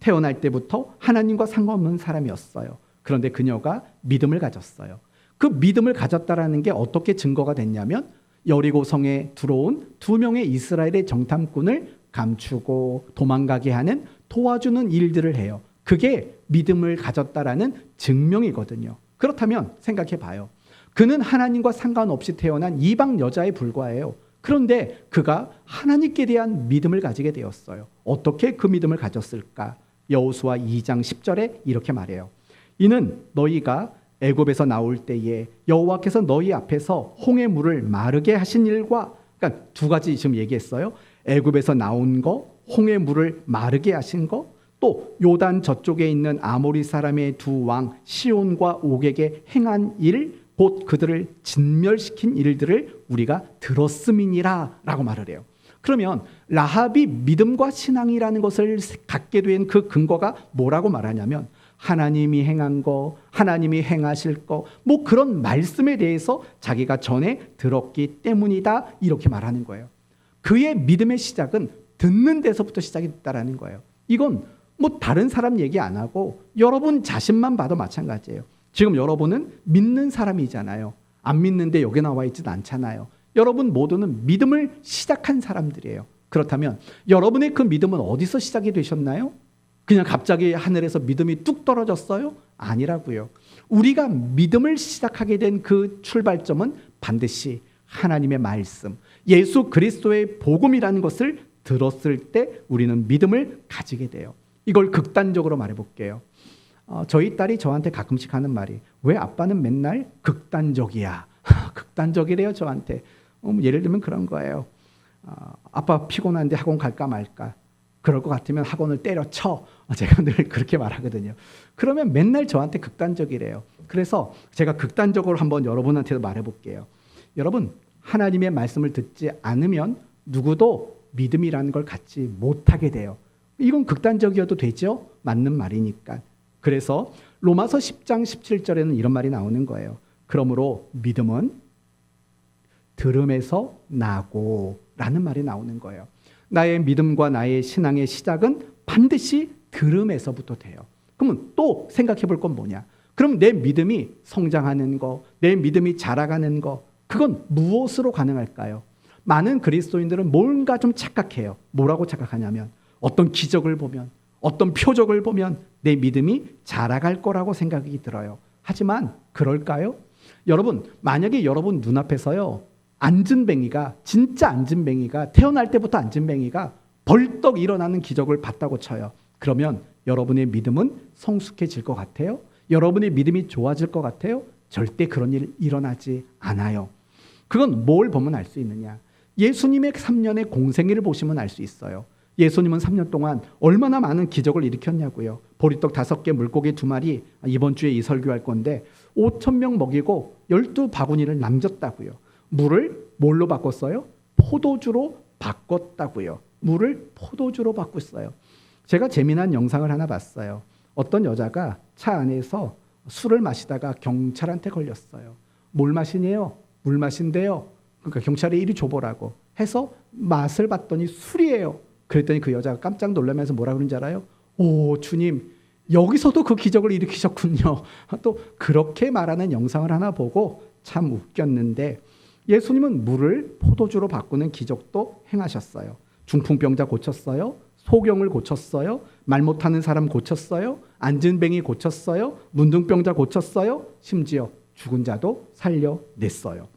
태어날 때부터 하나님과 상관없는 사람이었어요. 그런데 그녀가 믿음을 가졌어요. 그 믿음을 가졌다라는 게 어떻게 증거가 됐냐면 여리고성에 들어온 2명의 이스라엘의 정탐꾼을 감추고 도망가게 하는 도와주는 일들을 해요. 그게 믿음을 가졌다라는 증명이거든요. 그렇다면 생각해 봐요. 그는 하나님과 상관없이 태어난 이방 여자에 불과해요. 그런데 그가 하나님께 대한 믿음을 가지게 되었어요. 어떻게 그 믿음을 가졌을까? 여호수아 2장 10절에 이렇게 말해요. 이는 너희가 애굽에서 나올 때에 여호와께서 너희 앞에서 홍해 물을 마르게 하신 일과, 그러니까 두 가지 지금 얘기했어요. 애굽에서 나온 거, 홍해 물을 마르게 하신 거, 또 요단 저쪽에 있는 아모리 사람의 두 왕 시온과 옥에게 행한 일, 곧 그들을 진멸시킨 일들을 우리가 들었음이니라 라고 말을 해요. 그러면 라합이 믿음과 신앙이라는 것을 갖게 된 그 근거가 뭐라고 말하냐면 하나님이 행한 거, 하나님이 행하실 거, 뭐 그런 말씀에 대해서 자기가 전에 들었기 때문이다 이렇게 말하는 거예요. 그의 믿음의 시작은 듣는 데서부터 시작이 됐다라는 거예요. 이건 뭐 다른 사람 얘기 안 하고 여러분 자신만 봐도 마찬가지예요. 지금 여러분은 믿는 사람이잖아요. 안 믿는데 여기 나와 있지도 않잖아요. 여러분 모두는 믿음을 시작한 사람들이에요. 그렇다면 여러분의 그 믿음은 어디서 시작이 되셨나요? 그냥 갑자기 하늘에서 믿음이 뚝 떨어졌어요? 아니라고요. 우리가 믿음을 시작하게 된 그 출발점은 반드시 하나님의 말씀, 예수 그리스도의 복음이라는 것을 들었을 때 우리는 믿음을 가지게 돼요. 이걸 극단적으로 말해볼게요. 저희 딸이 저한테 가끔씩 하는 말이 왜 아빠는 맨날 극단적이야? 극단적이래요 저한테. 예를 들면 그런 거예요. 아빠 피곤한데 학원 갈까 말까? 그럴 것 같으면 학원을 때려쳐. 제가 늘 그렇게 말하거든요. 그러면 맨날 저한테 극단적이래요. 그래서 제가 극단적으로 한번 여러분한테도 말해볼게요. 여러분 하나님의 말씀을 듣지 않으면 누구도 믿음이라는 걸 갖지 못하게 돼요. 이건 극단적이어도 되죠? 맞는 말이니까. 그래서 로마서 10장 17절에는 이런 말이 나오는 거예요. 그러므로 믿음은 들음에서 나고 라는 말이 나오는 거예요. 나의 믿음과 나의 신앙의 시작은 반드시 들음에서부터 돼요. 그러면 또 생각해 볼 건 뭐냐? 그럼 내 믿음이 성장하는 거, 내 믿음이 자라가는 거, 그건 무엇으로 가능할까요? 많은 그리스도인들은 뭔가 좀 착각해요. 뭐라고 착각하냐면 어떤 기적을 보면, 어떤 표적을 보면 내 믿음이 자라갈 거라고 생각이 들어요. 하지만 그럴까요? 여러분, 만약에 여러분 눈앞에서요, 안진뱅이가, 진짜 안진뱅이가, 태어날 때부터 안진뱅이가 벌떡 일어나는 기적을 봤다고 쳐요. 그러면 여러분의 믿음은 성숙해질 것 같아요? 여러분의 믿음이 좋아질 것 같아요? 절대 그런 일 일어나지 않아요. 그건 뭘 보면 알 수 있느냐? 예수님의 3년의 공생애를 보시면 알 수 있어요. 예수님은 3년 동안 얼마나 많은 기적을 일으켰냐고요. 보리떡 5개, 물고기 2마리, 이번 주에 이 설교할 건데 5,000명 먹이고 12바구니를 남겼다고요. 물을 뭘로 바꿨어요? 포도주로 바꿨다고요. 물을 포도주로 바꿨어요. 제가 재미난 영상을 하나 봤어요. 어떤 여자가 차 안에서 술을 마시다가 경찰한테 걸렸어요. 뭘 마시네요? 물 마신대요. 그러니까 경찰이 이리 줘보라고 해서 맛을 봤더니 술이에요. 그랬더니 그 여자가 깜짝 놀라면서 뭐라 그런지 알아요? 오, 주님, 여기서도 그 기적을 일으키셨군요. 또 그렇게 말하는 영상을 하나 보고 참 웃겼는데, 예수님은 물을 포도주로 바꾸는 기적도 행하셨어요. 중풍병자 고쳤어요. 소경을 고쳤어요. 말 못하는 사람 고쳤어요. 안진뱅이 고쳤어요. 문둥병자 고쳤어요. 심지어 죽은 자도 살려냈어요.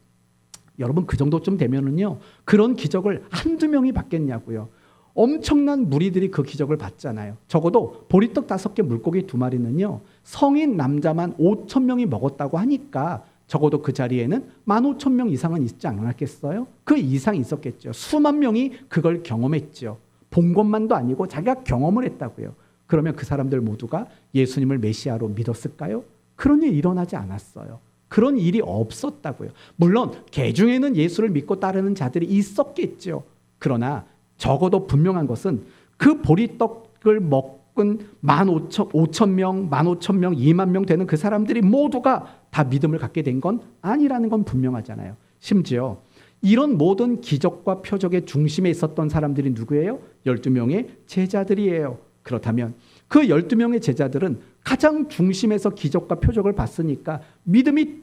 여러분, 그 정도쯤 되면은요, 그런 기적을 한두 명이 받겠냐고요. 엄청난 무리들이 그 기적을 봤잖아요. 적어도 보리떡 5개, 물고기 2마리는요, 성인 남자만 5,000명이 먹었다고 하니까 적어도 그 자리에는 15,000명 이상은 있지 않았겠어요? 그 이상 있었겠죠. 수만 명이 그걸 경험했죠. 본 것만도 아니고 자기가 경험을 했다고요. 그러면 그 사람들 모두가 예수님을 메시아로 믿었을까요? 그런 일 일어나지 않았어요. 그런 일이 없었다고요. 물론 개 중에는 예수를 믿고 따르는 자들이 있었겠죠. 그러나 적어도 분명한 것은 그 보리떡을 먹은 15,000명, 15,000명, 2만 명 되는 그 사람들이 모두가 다 믿음을 갖게 된 건 아니라는 건 분명하잖아요. 심지어 이런 모든 기적과 표적의 중심에 있었던 사람들이 누구예요? 12명의 제자들이에요. 그렇다면 그 12명의 제자들은 가장 중심에서 기적과 표적을 봤으니까 믿음이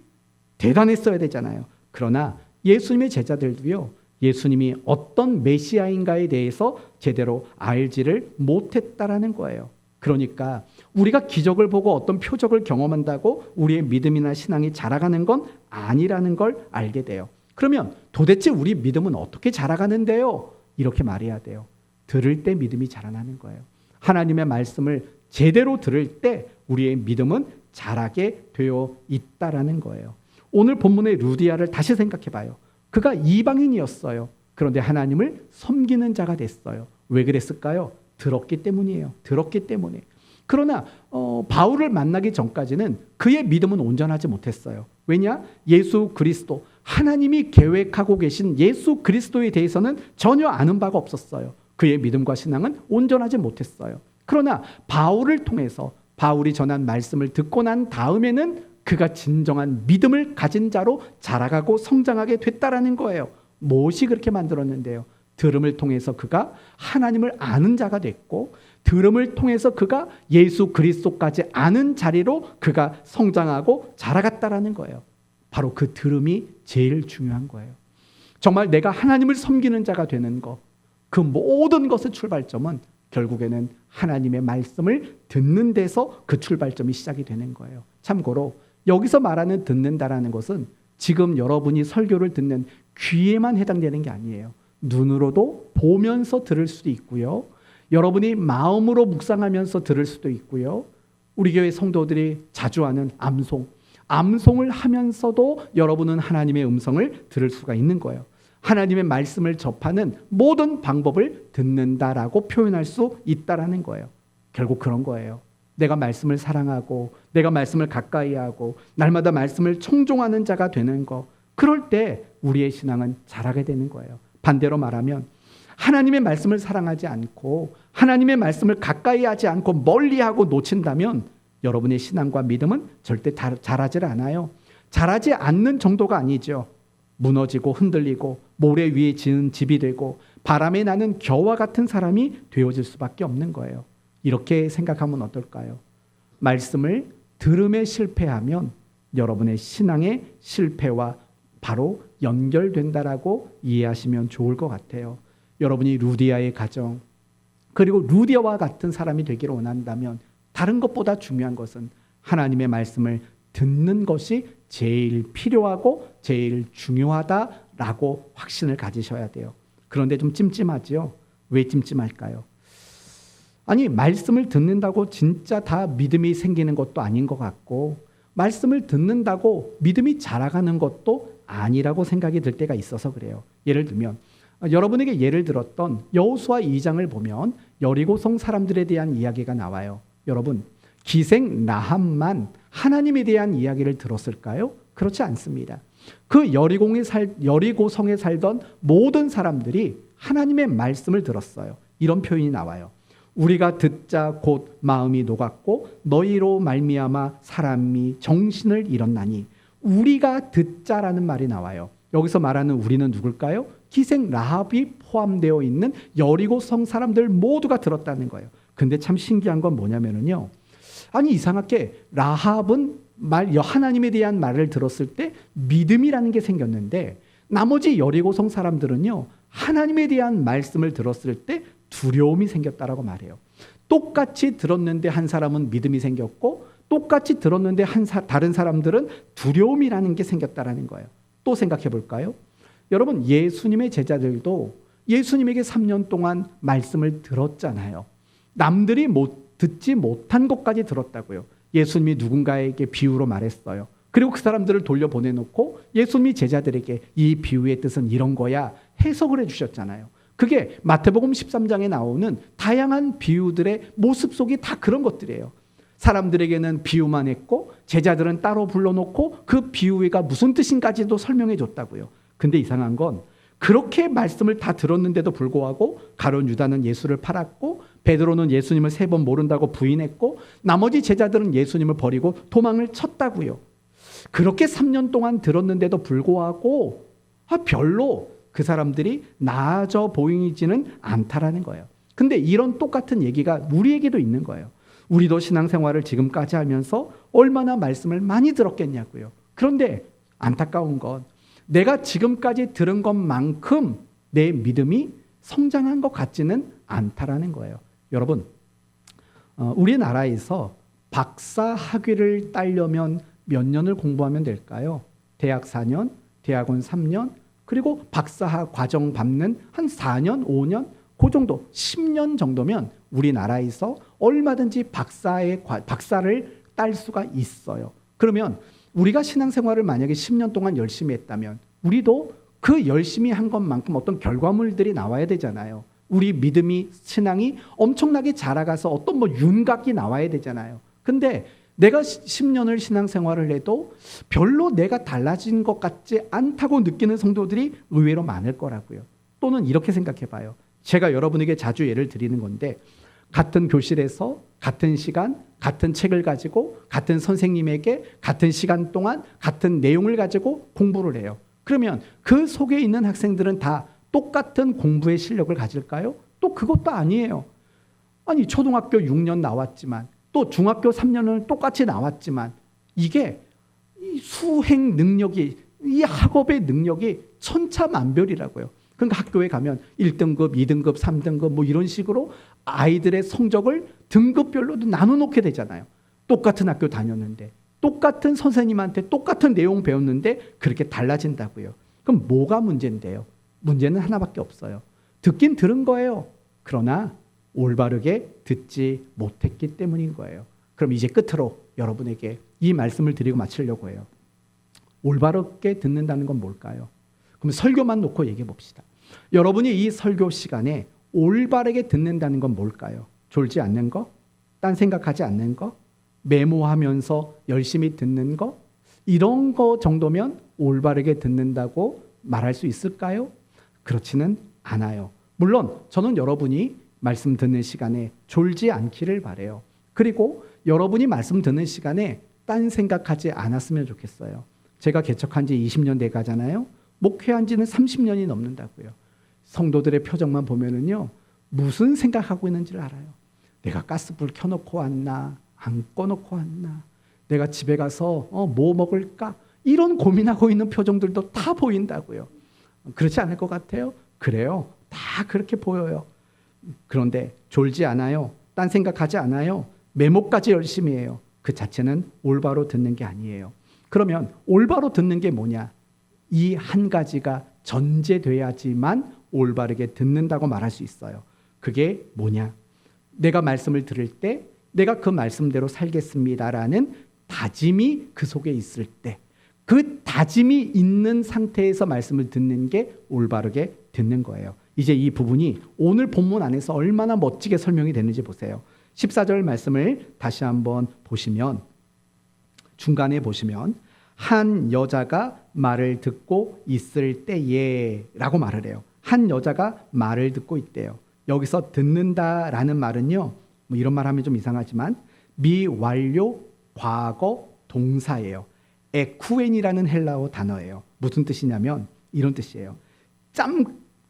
대단했어야 되잖아요. 그러나 예수님의 제자들도요, 예수님이 어떤 메시아인가에 대해서 제대로 알지를 못했다라는 거예요. 그러니까 우리가 기적을 보고 어떤 표적을 경험한다고 우리의 믿음이나 신앙이 자라가는 건 아니라는 걸 알게 돼요. 그러면 도대체 우리 믿음은 어떻게 자라가는데요? 이렇게 말해야 돼요. 들을 때 믿음이 자라나는 거예요. 하나님의 말씀을 제대로 들을 때 우리의 믿음은 자라게 되어 있다라는 거예요. 오늘 본문의 루디아를 다시 생각해 봐요. 그가 이방인이었어요. 그런데 하나님을 섬기는 자가 됐어요. 왜 그랬을까요? 들었기 때문이에요. 들었기 때문에. 그러나 바울을 만나기 전까지는 그의 믿음은 온전하지 못했어요. 왜냐? 예수 그리스도, 하나님이 계획하고 계신 예수 그리스도에 대해서는 전혀 아는 바가 없었어요. 그의 믿음과 신앙은 온전하지 못했어요. 그러나 바울을 통해서 바울이 전한 말씀을 듣고 난 다음에는 그가 진정한 믿음을 가진 자로 자라가고 성장하게 됐다라는 거예요. 무엇이 그렇게 만들었는데요? 들음을 통해서 그가 하나님을 아는 자가 됐고, 들음을 통해서 그가 예수 그리스도까지 아는 자리로 그가 성장하고 자라갔다라는 거예요. 바로 그 들음이 제일 중요한 거예요. 정말 내가 하나님을 섬기는 자가 되는 것, 그 모든 것의 출발점은 결국에는 하나님의 말씀을 듣는 데서 그 출발점이 시작이 되는 거예요. 참고로 여기서 말하는 듣는다라는 것은 지금 여러분이 설교를 듣는 귀에만 해당되는 게 아니에요. 눈으로도 보면서 들을 수도 있고요. 여러분이 마음으로 묵상하면서 들을 수도 있고요. 우리 교회 성도들이 자주 하는 암송을 하면서도 여러분은 하나님의 음성을 들을 수가 있는 거예요. 하나님의 말씀을 접하는 모든 방법을 듣는다라고 표현할 수 있다라는 거예요. 결국 그런 거예요. 내가 말씀을 사랑하고 내가 말씀을 가까이 하고 날마다 말씀을 청종하는 자가 되는 거, 그럴 때 우리의 신앙은 자라게 되는 거예요. 반대로 말하면 하나님의 말씀을 사랑하지 않고 하나님의 말씀을 가까이 하지 않고 멀리하고 놓친다면 여러분의 신앙과 믿음은 절대 자라질 않아요. 자라지 않는 정도가 아니죠. 무너지고 흔들리고 모래 위에 지은 집이 되고 바람에 나는 겨와 같은 사람이 되어질 수밖에 없는 거예요. 이렇게 생각하면 어떨까요? 말씀을 들음에 실패하면 여러분의 신앙의 실패와 바로 연결된다라고 이해하시면 좋을 것 같아요. 여러분이 루디아의 가정, 그리고 루디아와 같은 사람이 되기를 원한다면 다른 것보다 중요한 것은 하나님의 말씀을 듣는 것이 제일 필요하고 제일 중요하다라고 확신을 가지셔야 돼요. 그런데 좀 찜찜하죠? 왜 찜찜할까요? 아니, 말씀을 듣는다고 진짜 다 믿음이 생기는 것도 아닌 것 같고, 말씀을 듣는다고 믿음이 자라가는 것도 아니라고 생각이 들 때가 있어서 그래요. 예를 들면 여러분에게 예를 들었던 여호수아 2장을 보면 여리고성 사람들에 대한 이야기가 나와요. 여러분, 기생 라합만 하나님에 대한 이야기를 들었을까요? 그렇지 않습니다. 그 여리고성에 살던 모든 사람들이 하나님의 말씀을 들었어요. 이런 표현이 나와요. 우리가 듣자 곧 마음이 녹았고 너희로 말미암아 사람이 정신을 잃었나니. 우리가 듣자라는 말이 나와요. 여기서 말하는 우리는 누굴까요? 기생 라합이 포함되어 있는 여리고성 사람들 모두가 들었다는 거예요. 근데 참 신기한 건 뭐냐면요, 아니 이상하게 라합은 하나님에 대한 말을 들었을 때 믿음이라는 게 생겼는데 나머지 여리고성 사람들은요, 하나님에 대한 말씀을 들었을 때 두려움이 생겼다라고 말해요. 똑같이 들었는데 한 사람은 믿음이 생겼고 똑같이 들었는데 다른 사람들은 두려움이라는 게 생겼다라는 거예요. 또 생각해 볼까요? 여러분, 예수님의 제자들도 예수님에게 3년 동안 말씀을 들었잖아요. 남들이 듣지 못한 것까지 들었다고요. 예수님이 누군가에게 비유로 말했어요. 그리고 그 사람들을 돌려보내놓고 예수님이 제자들에게 이 비유의 뜻은 이런 거야 해석을 해주셨잖아요. 그게 마태복음 13장에 나오는 다양한 비유들의 모습 속이 다 그런 것들이에요. 사람들에게는 비유만 했고 제자들은 따로 불러놓고 그 비유가 무슨 뜻인가지도 설명해 줬다고요. 근데 이상한 건 그렇게 말씀을 다 들었는데도 불구하고 가룟 유다는 예수를 팔았고 베드로는 예수님을 3번 모른다고 부인했고 나머지 제자들은 예수님을 버리고 도망을 쳤다고요. 그렇게 3년 동안 들었는데도 불구하고 별로 그 사람들이 나아져 보이지는 않다라는 거예요. 근데 이런 똑같은 얘기가 우리에게도 있는 거예요. 우리도 신앙생활을 지금까지 하면서 얼마나 말씀을 많이 들었겠냐고요. 그런데 안타까운 건 내가 지금까지 들은 것만큼 내 믿음이 성장한 것 같지는 않다라는 거예요. 여러분, 우리나라에서 박사 학위를 따려면 몇 년을 공부하면 될까요? 대학 4년, 대학원 3년, 그리고 박사 과정 밟는 한 4년, 5년, 그 정도 10년 정도면 우리나라에서 얼마든지 박사를 딸 수가 있어요. 그러면 우리가 신앙생활을 만약에 10년 동안 열심히 했다면 우리도 그 열심히 한 것만큼 어떤 결과물들이 나와야 되잖아요. 우리 믿음이 신앙이 엄청나게 자라가서 어떤 뭐 윤곽이 나와야 되잖아요. 근데 내가 10년을 신앙생활을 해도 별로 내가 달라진 것 같지 않다고 느끼는 성도들이 의외로 많을 거라고요. 또는 이렇게 생각해 봐요. 제가 여러분에게 자주 예를 드리는 건데 같은 교실에서 같은 시간, 같은 책을 가지고 같은 선생님에게 같은 시간 동안 같은 내용을 가지고 공부를 해요. 그러면 그 속에 있는 학생들은 다 똑같은 공부의 실력을 가질까요? 또 그것도 아니에요. 아니 초등학교 6년 나왔지만 또 중학교 3년을 똑같이 나왔지만 이게 이 수행 능력이 이 학업의 능력이 천차만별이라고요. 그러니까 학교에 가면 1등급, 2등급, 3등급 뭐 이런 식으로 아이들의 성적을 등급별로도 나눠놓게 되잖아요. 똑같은 학교 다녔는데 똑같은 선생님한테 똑같은 내용 배웠는데 그렇게 달라진다고요. 그럼 뭐가 문제인데요? 문제는 하나밖에 없어요. 듣긴 들은 거예요. 그러나 올바르게 듣지 못했기 때문인 거예요. 그럼 이제 끝으로 여러분에게 이 말씀을 드리고 마치려고 해요. 올바르게 듣는다는 건 뭘까요? 그럼 설교만 놓고 얘기해 봅시다. 여러분이 이 설교 시간에 올바르게 듣는다는 건 뭘까요? 졸지 않는 거? 딴 생각하지 않는 거? 메모하면서 열심히 듣는 거? 이런 거 정도면 올바르게 듣는다고 말할 수 있을까요? 그렇지는 않아요. 물론 저는 여러분이 말씀 듣는 시간에 졸지 않기를 바라요. 그리고 여러분이 말씀 듣는 시간에 딴 생각하지 않았으면 좋겠어요. 제가 개척한 지 20년 돼 가잖아요. 목회한 지는 30년이 넘는다고요. 성도들의 표정만 보면은요, 무슨 생각하고 있는지를 알아요. 내가 가스불 켜놓고 왔나, 안 꺼놓고 왔나, 내가 집에 가서 뭐 먹을까, 이런 고민하고 있는 표정들도 다 보인다고요. 그렇지 않을 것 같아요? 그래요. 다 그렇게 보여요. 그런데 졸지 않아요. 딴 생각하지 않아요. 메모까지 열심히 해요. 그 자체는 올바로 듣는 게 아니에요. 그러면 올바로 듣는 게 뭐냐? 이 한 가지가 전제돼야지만 올바르게 듣는다고 말할 수 있어요. 그게 뭐냐? 내가 말씀을 들을 때 내가 그 말씀대로 살겠습니다라는 다짐이 그 속에 있을 때, 그 다짐이 있는 상태에서 말씀을 듣는 게 올바르게 듣는 거예요. 이제 이 부분이 오늘 본문 안에서 얼마나 멋지게 설명이 되는지 보세요. 14절 말씀을 다시 한번 보시면, 중간에 보시면 한 여자가 말을 듣고 있을 때에 라고 말을 해요. 한 여자가 말을 듣고 있대요. 여기서 듣는다라는 말은요, 뭐 이런 말 하면 좀 이상하지만 미완료 과거 동사예요. 에쿠엔이라는 헬라어 단어예요. 무슨 뜻이냐면 이런 뜻이에요.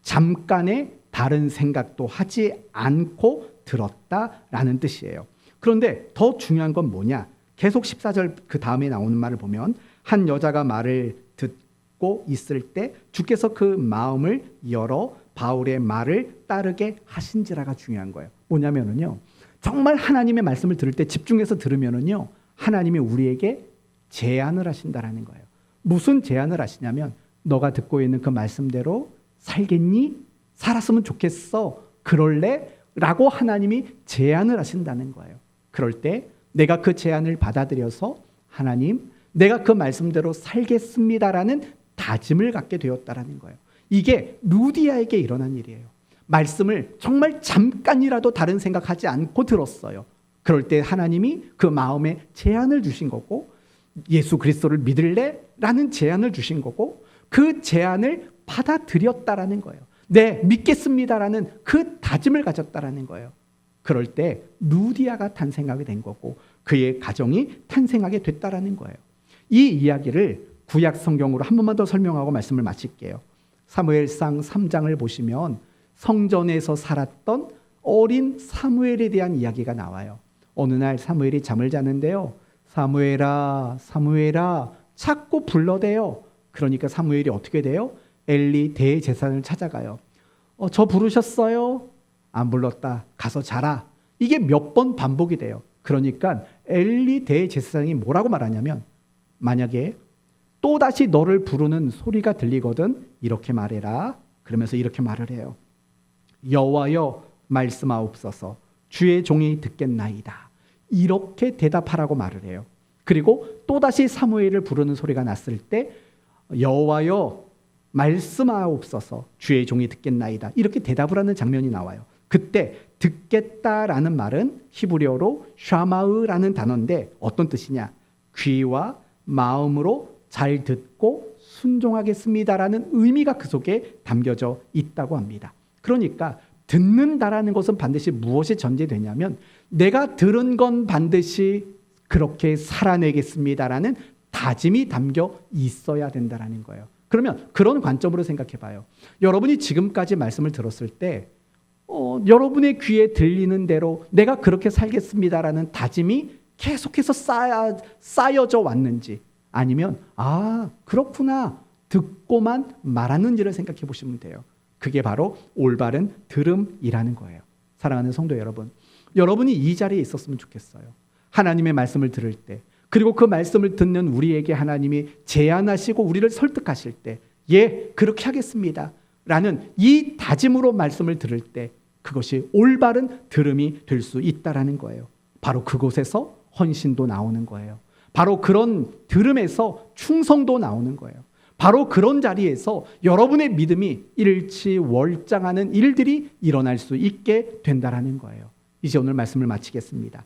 잠깐의 다른 생각도 하지 않고 들었다라는 뜻이에요. 그런데 더 중요한 건 뭐냐? 계속 14절 그 다음에 나오는 말을 보면 한 여자가 말을 듣고 있을 때 주께서 그 마음을 열어 바울의 말을 따르게 하신지라가 중요한 거예요. 뭐냐면은요, 정말 하나님의 말씀을 들을 때 집중해서 들으면은요, 하나님이 우리에게 제안을 하신다라는 거예요. 무슨 제안을 하시냐면, 너가 듣고 있는 그 말씀대로 살겠니? 살았으면 좋겠어. 그럴래? 라고 하나님이 제안을 하신다는 거예요. 그럴 때 내가 그 제안을 받아들여서 하나님, 내가 그 말씀대로 살겠습니다라는 다짐을 갖게 되었다라는 거예요. 이게 루디아에게 일어난 일이에요. 말씀을 정말 잠깐이라도 다른 생각하지 않고 들었어요. 그럴 때 하나님이 그 마음에 제안을 주신 거고, 예수 그리스도를 믿을래? 라는 제안을 주신 거고, 그 제안을 받아들였다라는 거예요. 네, 믿겠습니다라는 그 다짐을 가졌다라는 거예요. 그럴 때 루디아가 탄생하게 된 거고 그의 가정이 탄생하게 됐다라는 거예요. 이 이야기를 구약 성경으로 한 번만 더 설명하고 말씀을 마칠게요. 사무엘상 3장을 보시면 성전에서 살았던 어린 사무엘에 대한 이야기가 나와요. 어느 날 사무엘이 잠을 자는데요, 사무엘아, 사무엘아 자꾸 불러대요. 그러니까 사무엘이 어떻게 돼요? 엘리 대제사장을 찾아가요. 저 부르셨어요? 안 불렀다. 가서 자라. 이게 몇 번 반복이 돼요. 그러니까 엘리 대제사장이 뭐라고 말하냐면, 만약에 또다시 너를 부르는 소리가 들리거든 이렇게 말해라. 그러면서 이렇게 말을 해요. 여호와여 말씀하옵소서, 주의 종이 듣겠나이다. 이렇게 대답하라고 말을 해요. 그리고 또다시 사무엘을 부르는 소리가 났을 때 여호와여 말씀하옵소서 주의 종이 듣겠나이다. 이렇게 대답을 하는 장면이 나와요. 그때 듣겠다라는 말은 히브리어로 샤마으라는 단어인데 어떤 뜻이냐? 귀와 마음으로 잘 듣고 순종하겠습니다라는 의미가 그 속에 담겨져 있다고 합니다. 그러니까 듣는다라는 것은 반드시 무엇이 전제되냐면 내가 들은 건 반드시 그렇게 살아내겠습니다라는 다짐이 담겨 있어야 된다라는 거예요. 그러면 그런 관점으로 생각해 봐요. 여러분이 지금까지 말씀을 들었을 때 여러분의 귀에 들리는 대로 내가 그렇게 살겠습니다라는 다짐이 계속해서 쌓여져 왔는지 아니면 그렇구나 듣고만 말하는지를 생각해 보시면 돼요. 그게 바로 올바른 들음이라는 거예요. 사랑하는 성도 여러분, 여러분이 이 자리에 있었으면 좋겠어요. 하나님의 말씀을 들을 때, 그리고 그 말씀을 듣는 우리에게 하나님이 제안하시고 우리를 설득하실 때, 예, 그렇게 하겠습니다 라는 이 다짐으로 말씀을 들을 때 그것이 올바른 들음이 될 수 있다라는 거예요. 바로 그곳에서 헌신도 나오는 거예요. 바로 그런 들음에서 충성도 나오는 거예요. 바로 그런 자리에서 여러분의 믿음이 일치월장하는 일들이 일어날 수 있게 된다라는 거예요. 이제 오늘 말씀을 마치겠습니다.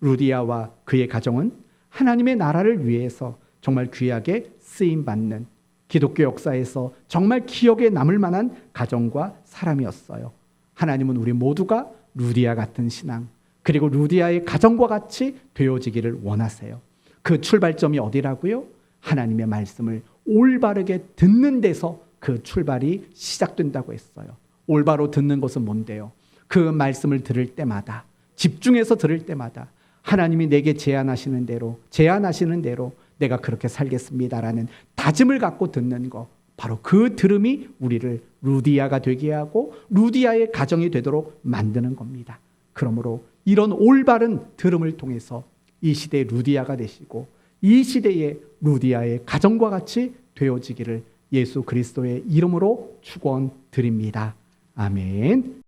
루디아와 그의 가정은 하나님의 나라를 위해서 정말 귀하게 쓰임받는 기독교 역사에서 정말 기억에 남을 만한 가정과 사람이었어요. 하나님은 우리 모두가 루디아 같은 신앙, 그리고 루디아의 가정과 같이 되어지기를 원하세요. 그 출발점이 어디라고요? 하나님의 말씀을 올바르게 듣는 데서 그 출발이 시작된다고 했어요. 올바로 듣는 것은 뭔데요? 그 말씀을 들을 때마다, 집중해서 들을 때마다 하나님이 내게 제안하시는 대로 내가 그렇게 살겠습니다라는 다짐을 갖고 듣는 것, 바로 그 들음이 우리를 루디아가 되게 하고 루디아의 가정이 되도록 만드는 겁니다. 그러므로 이런 올바른 들음을 통해서 이 시대의 루디아가 되시고 이 시대의 루디아의 가정과 같이 되어지기를 예수 그리스도의 이름으로 축원드립니다. 아멘.